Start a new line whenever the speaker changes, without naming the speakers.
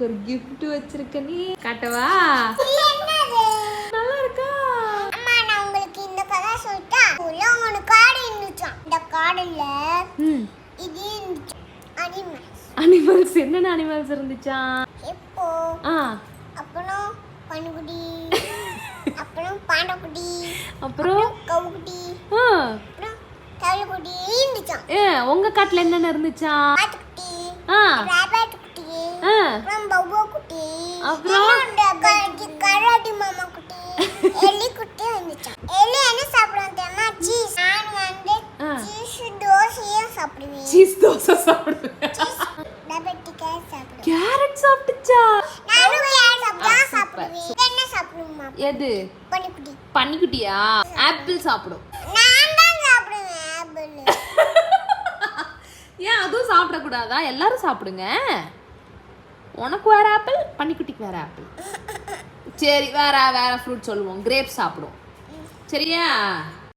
ஒரு gift வச்சிருக்க நீ காட்டவா? நல்லா இருக்கா?
அம்மா நான் உங்களுக்கு இந்த கதை சொல்லிட்டா ஒரு கார்டு இருந்துச்சு. இந்த கார்டுல இது
அனிமல்ஸ் என்னென்ன அனிமல்ஸ் இருந்துச்சா?
இப்போ அப்புறம் பன்னிக்குட்டி அப்புறம் பாண்டக்குட்டி
அப்புறம்
கவுக்குட்டி அப்புறம் தவளைக்குட்டி இருந்துச்சா.
உங்க காட்டுல என்னென்ன இருந்துச்சா?
ஆட்டுக்குட்டி ராபட் குட்டி அப்புறம் பவ்வா குட்டி அப்புறம் கராடி மாமா குட்டி எலி குட்டி இருந்துச்சா. எலி என்ன சாப்பிடுவோம் தெரியுமா? சீஸ். நான் வந்து சீஸ் தோசையே சாப்பிடுவேன்.
சீஸ் தோசை சாப்பிடுவேன்.
ராபட் கேரட் சாப்பிடுவேன்.
கேரட் சாப்பிட்டுச்சா?
நானும் கேரட் சாப்பிடுவேன். என்ன சாப்பிடுமா?
எது?
பன்னிக்குட்டி.
பன்னிக்குட்டியா? ஆப்பிள் சாப்பிடும்.
நான் தான் சாப்பிடுவேன் ஆப்பிள்.
ஏன் அதுவும் சாப்பிடக்கூடாதா? எல்லாரும் சாப்பிடுங்க. உனக்கு வேற ஆப்பிள், பன்னிக்குட்டிக்கு வேற ஆப்பிள். சரி வேற வேற ஃப்ரூட் சொல்லுவோம். கிரேப்ஸ் சாப்பிடும். சரியா?